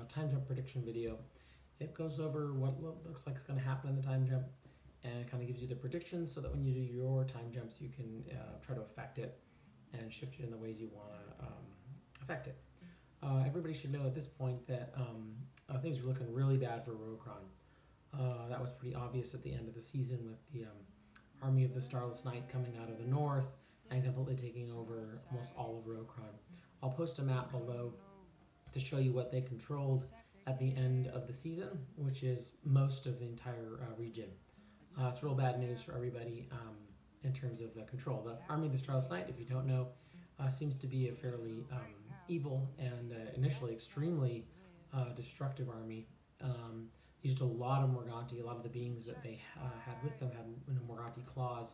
time jump prediction video. It goes over what looks like it's going to happen in the time jump and kind of gives you the predictions so that when you do your time jumps, you can try to affect it and shift it in the ways you want to affect it. Everybody should know at this point that things are looking really bad for Roekron. That was pretty obvious at the end of the season with the army of the Starless Night coming out of the north and completely taking over almost all of Roekron. I'll post a map below to show you what they controlled at the end of the season, which is most of the entire region. It's real bad news for everybody in terms of the control. The army of the Starless Night, if you don't know, seems to be a fairly evil and initially extremely destructive army. Used a lot of Morganti, a lot of the beings that they had with them had Morganti claws,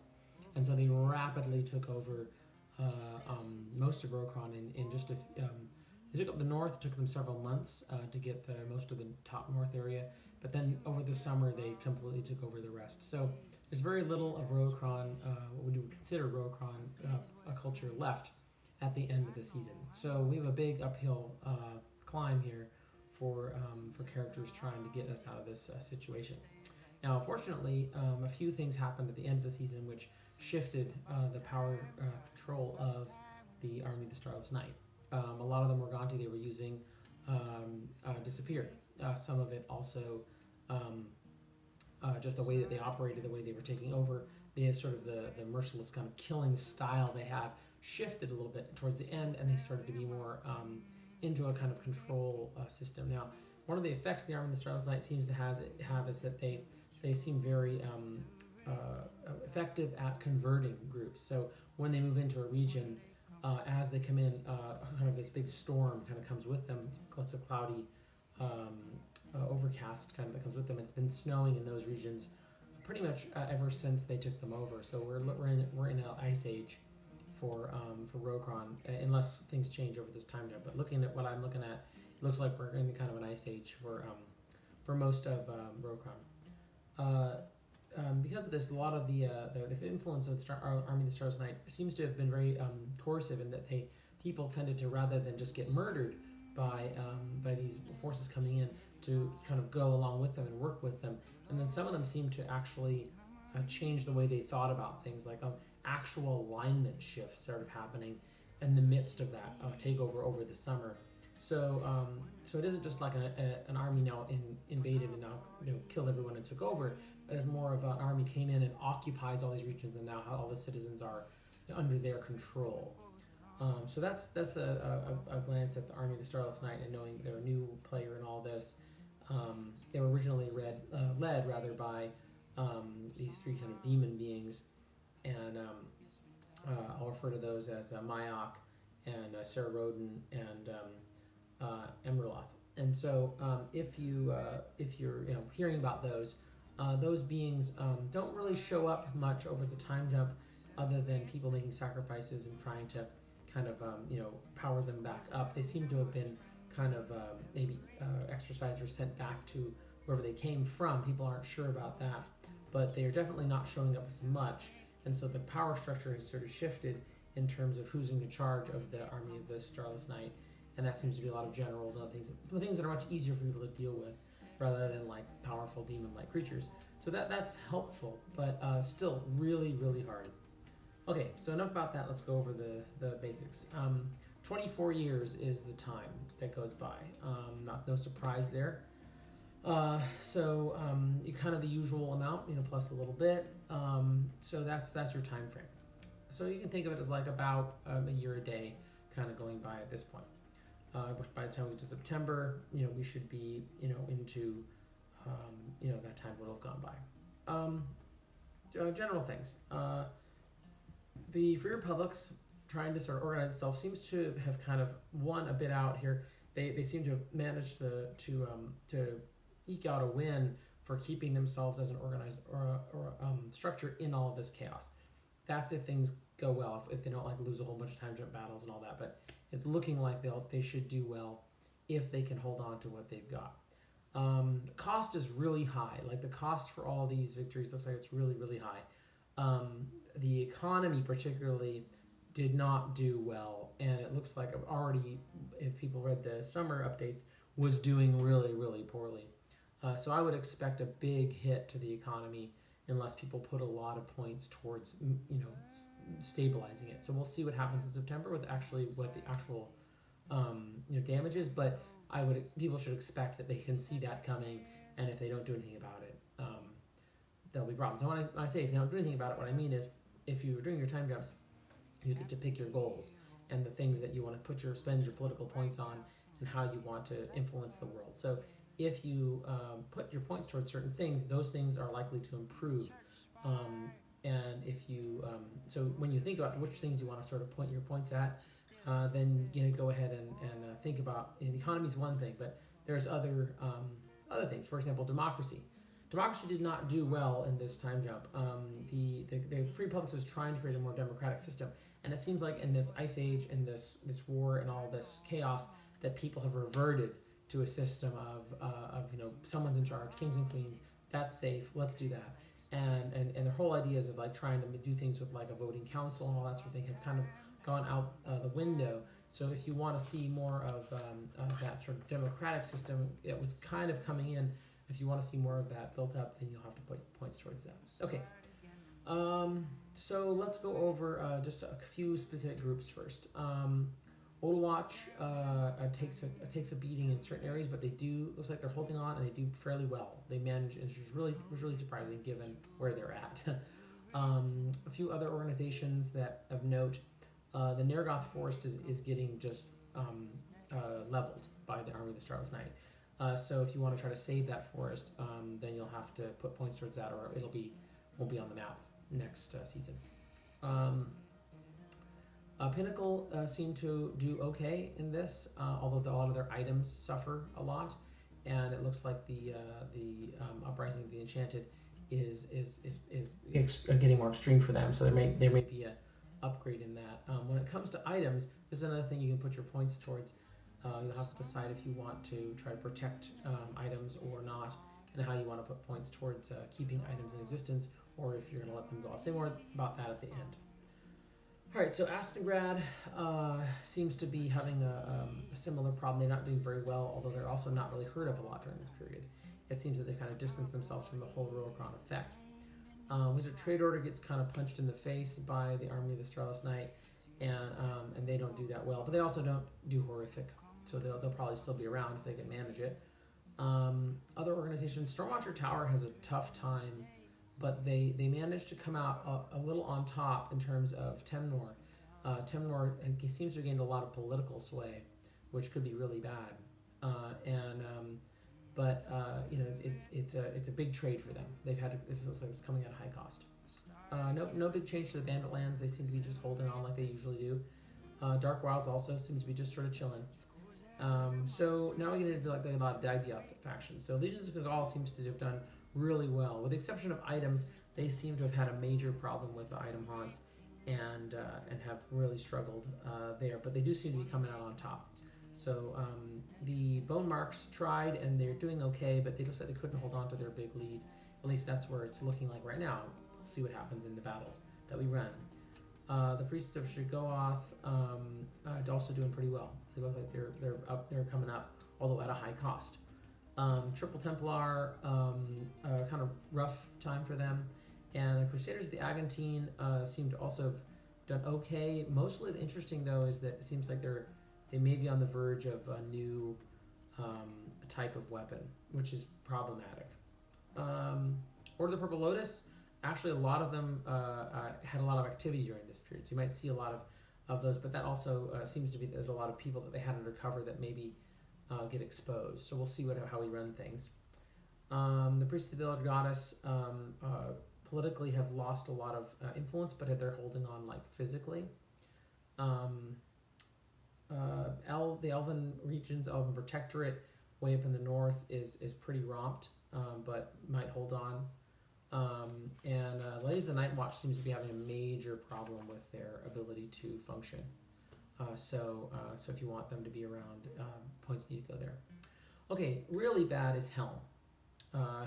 and so they rapidly took over most of Roekron in just they took up the north. It took them several months to get most of the top north area, but then over the summer they completely took over the rest. So there's very little of Roekron, what we would consider Roekron, a culture left at the end of the season. So we have a big uphill climb here for characters trying to get us out of this situation. Now, fortunately, a few things happened at the end of the season which shifted the power control of the army of the Starless Night. A lot of the Morganti they were using disappeared. Some of it also, just the way that they operated, the way they were taking over, the sort of the merciless kind of killing style they have shifted a little bit towards the end, and they started to be more into a kind of control system. Now, one of the effects the army of the Starless Night seems to have is that they seem very effective at converting groups. So when they move into a region, as they come in, kind of this big storm kind of comes with them. It's a cloudy, overcast kind of that comes with them. It's been snowing in those regions pretty much ever since they took them over. So we're in an ice age for Roekron, unless things change over this time jump. But looking at what I'm looking at, it looks like we're in kind of an ice age for most of Roekron. Because of this, a lot of the influence of the Army of the Starless Night seems to have been very coercive in that people tended to, rather than just get murdered by these forces coming in, to kind of go along with them and work with them. And then some of them seem to actually change the way they thought about things, like actual alignment shifts started happening in the midst of that takeover over the summer. So it isn't just like an army now invaded and now killed everyone and took over, but it's more of an army came in and occupies all these regions, and now all the citizens are under their control. So that's a glance at the army of the Starless Night and knowing they're a new player in all this. They were originally led by these three kind of demon beings, and I'll refer to those as Myok and Sarah Roden and Emerloth. And so if you're hearing about those beings don't really show up much over the time jump, other than people making sacrifices and trying to kind of power them back up. They seem to have been kind of maybe exorcised or sent back to wherever they came from. People aren't sure about that, but they are definitely not showing up as much. And so the power structure has sort of shifted in terms of who's in charge of the army of the Starless Night, and that seems to be a lot of generals and other things that are much easier for people to deal with, rather than like powerful demon-like creatures. So that's helpful, but still really, really hard. Okay, so enough about that. Let's go over the basics. 24 years is the time that goes by. No surprise there. So you kind of the usual amount, plus a little bit. So that's your time frame. So you can think of it as like about a year a day, kind of going by at this point. By the time we get to September, we should be, into, that time would have gone by. General things. The Free Republic's trying to sort of organize itself seems to have kind of won a bit out here. They seem to have managed to eke out a win for keeping themselves as an organized structure in all of this chaos. That's if things go well, if they don't lose a whole bunch of time jump battles and all that. But it's looking like they should do well if they can hold on to what they've got. The cost is really high. Like the cost for all these victories looks like it's really, really high. The economy particularly did not do well, and it looks like already, if people read the summer updates, was doing really, really poorly. So I would expect a big hit to the economy unless people put a lot of points towards stabilizing it. So we'll see what happens in September with actually what the actual damage is. But people should expect that they can see that coming, and if they don't do anything about it, there'll be problems. So when I say if they don't do anything about it, what I mean is if you're doing your time jobs, you get to pick your goals and the things that you want to spend your political points on and how you want to influence the world. So if you put your points towards certain things, those things are likely to improve. And if you, so when you think about which things you want to sort of point your points at, then go ahead and think about, the economy is one thing, but there's other things. For example, democracy. Democracy did not do well in this time jump. The Free Republics is trying to create a more democratic system, and it seems like in this ice age, in this war and all this chaos, that people have reverted to a system of someone's in charge, kings and queens. That's safe. Let's do that. And their whole ideas of like trying to do things with like a voting council and all that sort of thing have kind of gone out the window. So if you want to see more of that sort of democratic system, it was kind of coming in. If you want to see more of that built up, then you'll have to put points towards that. Okay. So let's go over just a few specific groups first. Overwatch takes a beating in certain areas, but looks like they're holding on and they do fairly well. They manage, and was really surprising given where they're at. A few other organizations that of note, the Nergoth Forest is getting just leveled by the Army of the Starless Night. So if you want to try to save that forest, then you'll have to put points towards that, or won't be on the map next season. Pinnacle seem to do okay in this, although a lot of their items suffer a lot, and it looks like the Uprising of the Enchanted is getting more extreme for them. So there may be a upgrade in that. When it comes to items, this is another thing you can put your points towards. You'll have to decide if you want to try to protect items or not, and how you want to put points towards keeping items in existence, or if you're going to let them go. I'll say more about that at the end. All right, so Astengrad seems to be having a similar problem. They're not doing very well, although they're also not really heard of a lot during this period. It seems that they've kind of distanced themselves from the whole Roekron effect. Wizard Trade Order gets kind of punched in the face by the Army of the Starless Night, and they don't do that well. But they also don't do horrific, so they'll probably still be around if they can manage it. Other organizations, Stormwatcher Tower has a tough time, but they managed to come out a little on top in terms of Temnor. Temnor seems to have gained a lot of political sway, which could be really bad. But it's a big trade for them. This looks like it's coming at a high cost. No big change to the Bandit Lands. They seem to be just holding on like they usually do. Dark Wilds also seems to be just sort of chilling. So now we get into like a lot of Dagbioth factions. So Legions of Kagall seems to have done really well, with the exception of items. They seem to have had a major problem with the item haunts, and have really struggled there. But they do seem to be coming out on top. So the Bone Marks tried, and they're doing okay, but they looks like they couldn't hold on to their big lead. At least that's where it's looking like right now. We'll see what happens in the battles that we run. The Priests of Shigoath also doing pretty well. They look like they're coming up, although at a high cost. Triple Templar, kind of rough time for them, and the Crusaders of the Agantine seem to also have done okay. Mostly interesting though is that it seems like they may be on the verge of a new type of weapon, which is problematic. Order of the Purple Lotus, actually a lot of them had a lot of activity during this period, so you might see a lot of those, but that also seems to be there's a lot of people that they had undercover that maybe get exposed. So we'll see how we run things. The Priests of the Village Goddess politically have lost a lot of influence, but they're holding on like physically. The Elven regions, Elven Protectorate, way up in the north is pretty romped, but might hold on. And Ladies of the Night Watch seems to be having a major problem with their ability to function. So if you want them to be around, points need to go there. Okay, really bad is Helm.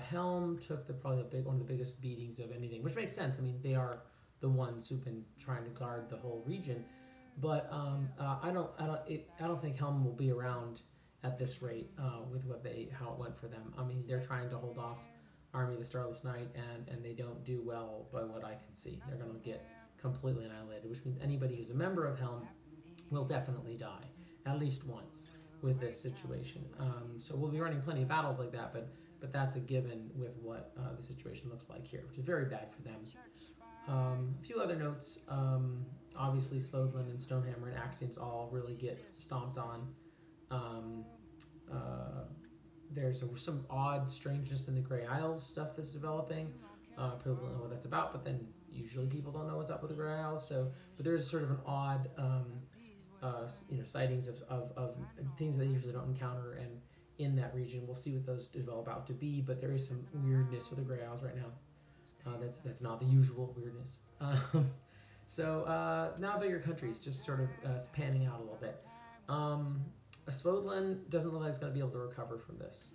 Helm took probably one of the biggest beatings of anything, which makes sense. I mean, they are the ones who've been trying to guard the whole region. But I don't think Helm will be around at this rate with how it went for them. I mean, they're trying to hold off Army of the Starless Night, and they don't do well by what I can see. They're going to get completely annihilated, which means anybody who's a member of Helm will definitely die at least once with this situation. So we'll be running plenty of battles like that, but that's a given with what the situation looks like here, which is very bad for them. A few other notes. Obviously, Slothlin and Stonehammer and Axioms all really get stomped on. There's some odd strangeness in the Grey Isles stuff that's developing. People don't know what that's about, but then usually people don't know what's up with the Grey Isles. But there's sort of an odd, sightings of things that they usually don't encounter, and in that region, we'll see what those develop out to be. But there is some weirdness with the Grey Isles right now. That's not the usual weirdness. Now bigger countries, just sort of panning out a little bit. Svodlin doesn't look like it's going to be able to recover from this.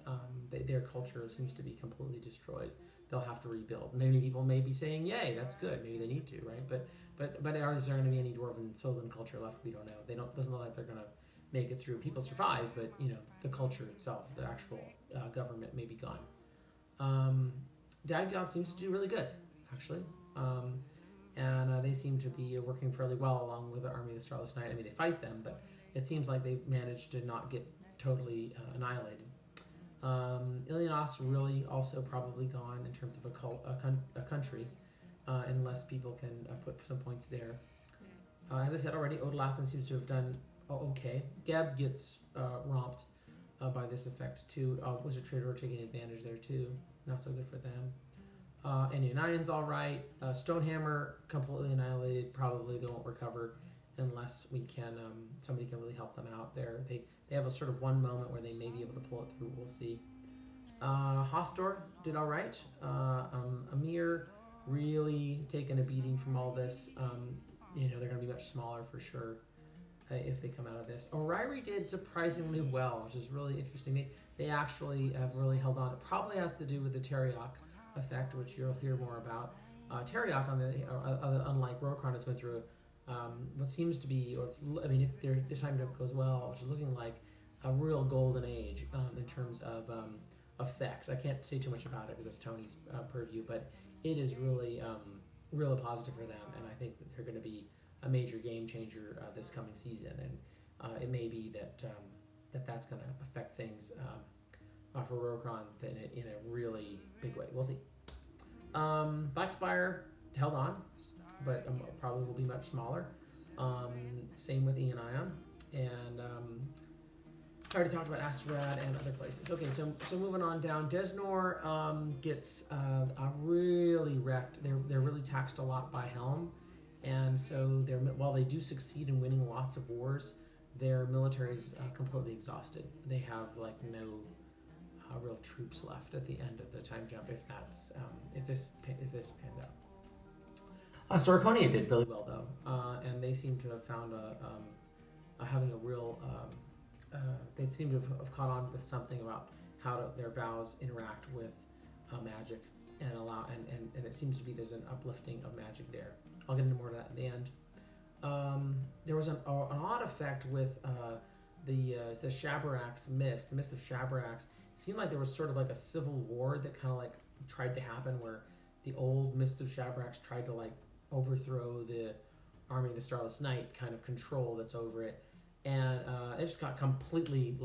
Their culture seems to be completely destroyed. They'll have to rebuild. Many people may be saying, "Yay, that's good. Maybe they need to, right?" But is there going to be any Dwarven Svodlin culture left? We don't know. Doesn't look like they're going to make it through. People survive, but the culture itself, the actual government, may be gone. Dagdod seems to do really good, actually. And they seem to be working fairly well along with the Army of the Starless Night. I mean, they fight them, but it seems like they've managed to not get totally annihilated. Ilionos really also probably gone in terms of a country, unless people can put some points there. As I said already, Odolathan seems to have done okay. Geb gets romped by this effect too. Wizard Trader are taking advantage there too. Not so good for them. Enianion's all right. Stonehammer completely annihilated. Probably they won't recover unless somebody can really help them out there. They have a sort of one moment where they may be able to pull it through. We'll see. Hostor did all right. Amir really taken a beating from all this. They're going to be much smaller for sure if they come out of this. O'Reilly did surprisingly well, which is really interesting. They actually have really held on. It probably has to do with the Teriok effect, which you'll hear more about. Teriok, unlike Roekron, is going through what seems to be, if their time goes well, which is looking like a real golden age in terms of effects. I can't say too much about it because it's Tony's purview, but it is really positive for them, and I think that they're going to be a major game changer this coming season, and it may be that's going to affect things for Roekron in a really big way. We'll see. Blackspire held on, but probably will be much smaller. Same with Ion, and I already talked about Astrad and other places. Okay, so moving on down, Desnor gets really wrecked. They're really taxed a lot by Helm, and so while they do succeed in winning lots of wars, their military is completely exhausted. They have no real troops left at the end of the time jump, if this pans out. Sorconia did really well though, and they seem to have found having a real. They seem to have caught on with something about how their vows interact with magic and and it seems to be there's an uplifting of magic there. I'll get into more of that in the end. There was an odd effect with the Shabarax mist, the mist of Shabarax. It seemed like there was sort of like a civil war that kind of tried to happen where the old Mists of Shabarax tried to overthrow the Army of the Starless Night kind of control that's over it, and it just got completely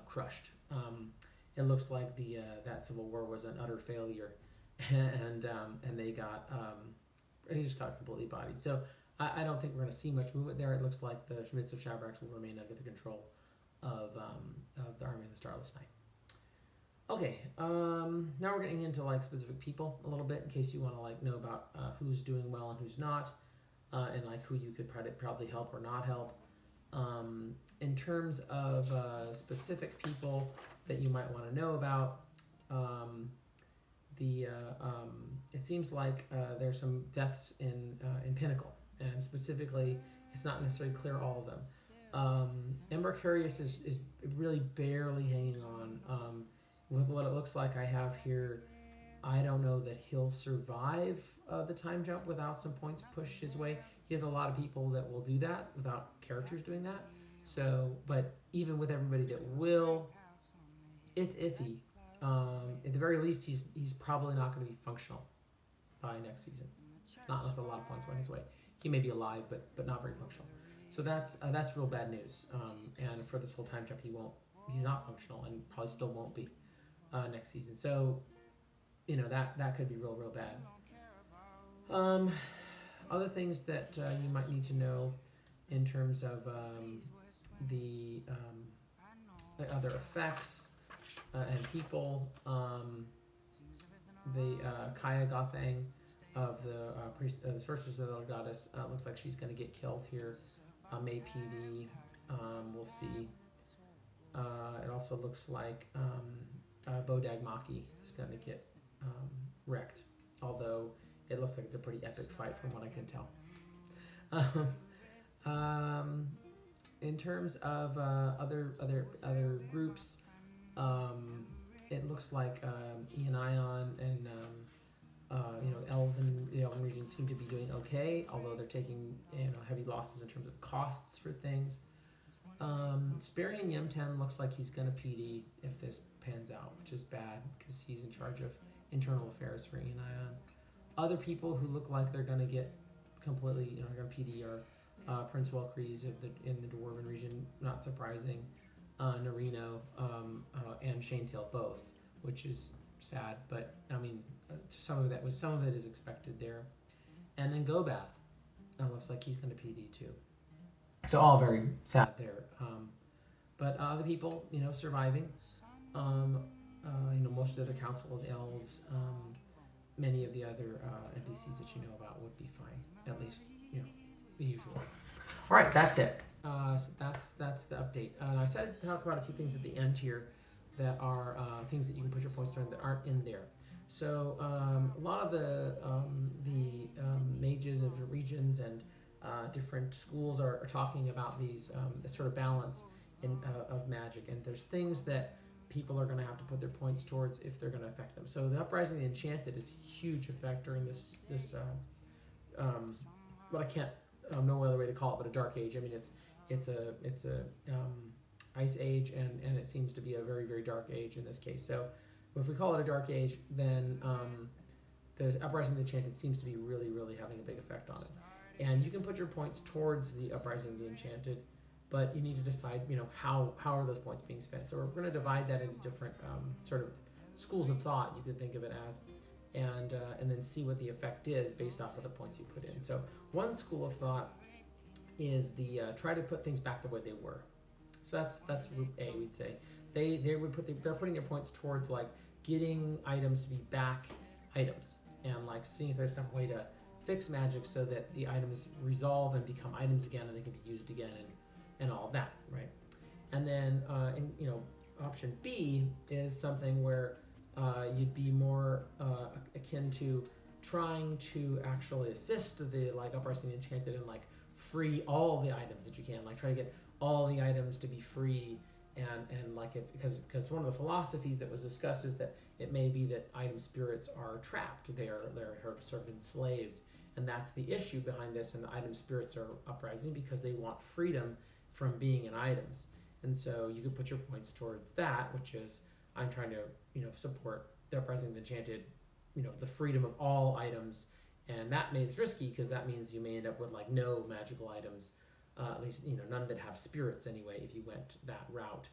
crushed. It looks like that civil war was an utter failure, and they just got completely bodied. So I don't think we're going to see much movement there. It looks like the Mists of Shabarax will remain under the control of the Army of the Starless Night. Okay, now we're getting into specific people a little bit in case you want to know about who's doing well and who's not, and who you could probably help or not help. In terms of specific people that you might want to know about, it seems like there's some deaths in Pinnacle, and specifically, it's not necessarily clear all of them. Embercurious is really barely hanging on. With what it looks like I have here, I don't know that he'll survive the time jump without some points pushed his way. He has a lot of people that will do that without characters doing that. So, but even with everybody that will, it's iffy. At the very least, he's probably not going to be functional by next season. Not unless a lot of points went his way. He may be alive, but not very functional. So that's real bad news. And for this whole time jump, he's not functional and probably still won't be next season. So that could be real bad. Other things that you might need to know in terms of the other effects and people. The Kaya Gothang of the Sorceress of the Goddess looks like she's going to get killed here. May PD, we'll see. It also looks like Bodag Maki is going to get wrecked, although it looks like it's a pretty epic fight from what I can tell. In terms of other groups, it looks like Ian Ion and the Elven region seem to be doing okay, although they're taking heavy losses in terms of costs for things. Sparian Yemten looks like he's going to PD if this pans out, which is bad because he's in charge of internal affairs for Ian Ion. Other people who look like they're going to get completely, going to PD are Prince Welcrease in the Dwarven region, not surprising. Narino and Shanetail both, which is sad, but I mean, some of it is expected there. And then Gobath looks like he's going to PD too. So all very sad there. But other people, surviving. Most of the Council of Elves, many of the other NPCs that you know about would be fine. At least, the usual. All right, that's it. So that's the update. I decided to talk about a few things at the end here that are things that you can put your points on that aren't in there. So a lot of the mages of the regions and different schools are talking about these this sort of balance of magic, and there's things that people are going to have to put their points towards if they're going to affect them. So the Uprising of the Enchanted is a huge effect during this what I can't no other way to call it but a dark age. I mean it's a ice age and it seems to be a very, very dark age in this case. So if we call it a dark age, then the Uprising of the Enchanted seems to be really, really having a big effect on it. And you can put your points towards the Uprising of the Enchanted, but you need to decide, how are those points being spent. So we're going to divide that into different sort of schools of thought, you could think of it as, and then see what the effect is based off of the points you put in. So one school of thought is the try to put things back the way they were. So that's route A, we'd say. They're putting their points towards like getting items to be back items and like seeing if there's some way to fix magic so that the items resolve and become items again and they can be used again and all of that, right? And then option B is something where you'd be more akin to trying to actually assist the Uprising of the Enchanted and like free all the items that you can, like try to get all the items to be free and like because one of the philosophies that was discussed is that it may be that item spirits are trapped, they're sort of enslaved, and that's the issue behind this, and the item spirits are uprising because they want freedom from being in items. And so you could put your points towards that, which is I'm trying to support the Uprising of the Enchanted, the freedom of all items, and that it's risky because that means you may end up with like no magical items, at least none that have spirits anyway if you went that route.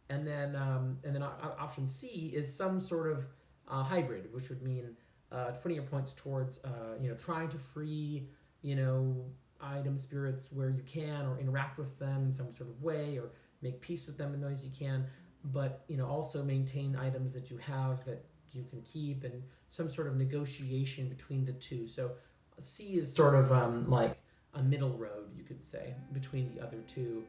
And then option C is some sort of hybrid, which would mean putting your points towards trying to free item spirits where you can, or interact with them in some sort of way, or make peace with them in ways you can, but also maintain items that you have that you can keep, and some sort of negotiation between the two. So C is sort of like a middle road, you could say, between the other two.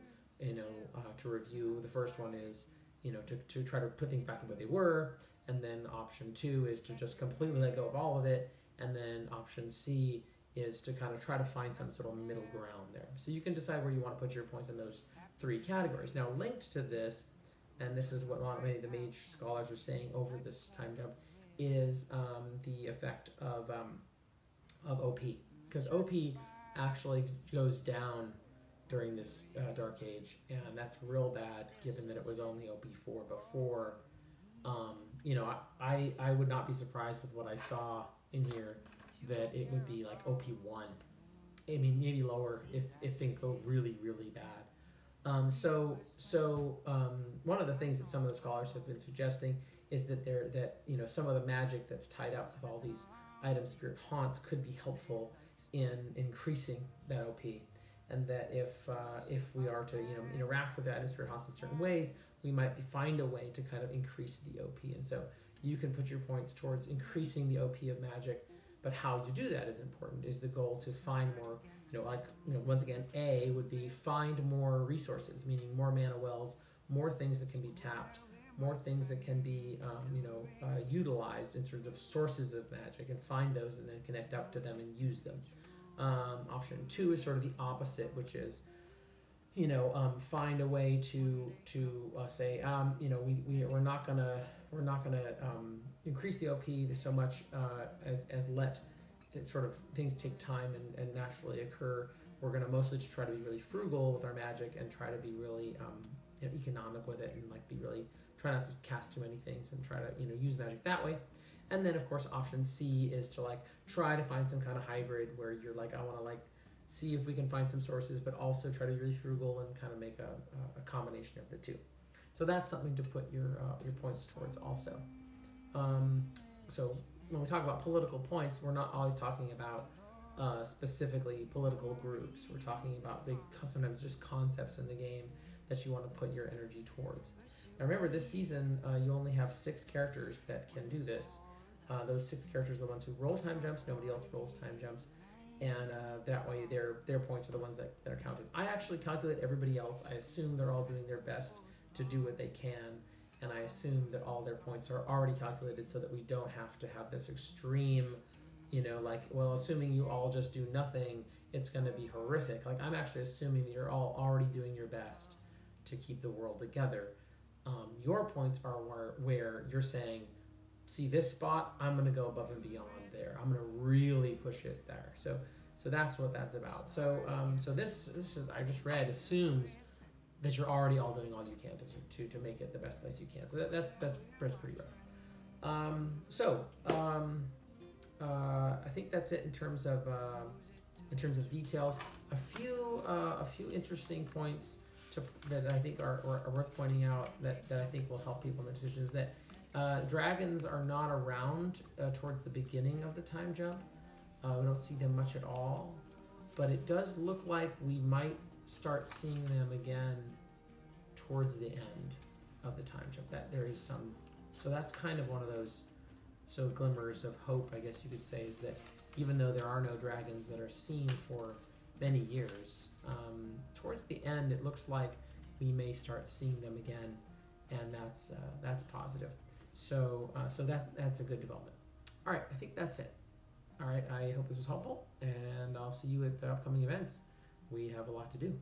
To review, the first one is to try to put things back the way they were, and then option 2 is to just completely let go of all of it, and then option C is to kind of try to find some sort of middle ground there. So you can decide where you want to put your points in those 3 categories. Now linked to this, and this is what many of the mage scholars are saying over this time jump, is the effect of OP, because OP actually goes down during this Dark Age, and that's real bad given that it was only OP4 before. You know, I would not be surprised with what I saw in here that it would be like OP1. I mean, maybe lower if things go really, really bad. One of the things that some of the scholars have been suggesting is that you know, some of the magic that's tied up with all these item spirit haunts could be helpful in increasing that OP, and that if we are to, you know, interact with the item spirit haunts in certain ways, we might find a way to kind of increase the OP. And so you can put your points towards increasing the OP of magic, but how you do that is important. Is the goal to find more, you know, like, you know, once again, A would be find more resources, meaning more mana wells, more things that can be tapped, more things that can be, utilized in terms of sources of magic, and find those and then connect up to them and use them. Option 2 is sort of the opposite, which is, you know, find a way to say, you know, we're not gonna increase the OP so much as let that sort of things take time and naturally occur. We're gonna mostly just try to be really frugal with our magic and try to be really you know, economic with it, and like be really try not to cast too many things and try to, you know, use magic that way. And then of course option C is to like try to find some kind of hybrid where you're like, I want to like see if we can find some sources, but also try to be really frugal and kind of make a combination of the two. So that's something to put your points towards also. So when we talk about political points, we're not always talking about specifically political groups. We're talking about big, sometimes just concepts in the game that you want to put your energy towards. Now remember, this season you only have 6 characters that can do this. Those 6 characters are the ones who roll time jumps. Nobody else rolls time jumps, and that way their points are the ones that are counted. I actually calculate everybody else. I assume they're all doing their best to do what they can, and I assume that all their points are already calculated so that we don't have to have this extreme, you know, like, well, assuming you all just do nothing, it's going to be horrific. Like, I'm actually assuming that you're all already doing your best to keep the world together. Your points are where you're saying, see this spot, I'm going to go above and beyond there. I'm going to really push it there. So that's what that's about. So this is, I just read, assumes that you're already all doing all you can to make it the best place you can. So that's pretty rough. I think that's it in terms of details. A few interesting points that I think are worth pointing out that I think will help people in the decisions, that dragons are not around towards the beginning of the time jump. We don't see them much at all, but it does look like we might start seeing them again towards the end of the time jump. That there is some, so that's kind of one of those glimmers of hope, I guess you could say, is that even though there are no dragons that are seen for many years, towards the end it looks like we may start seeing them again, and that's positive. So that's a good development. All right, I think that's it. All right, I hope this was helpful, and I'll see you at the upcoming events. We have a lot to do.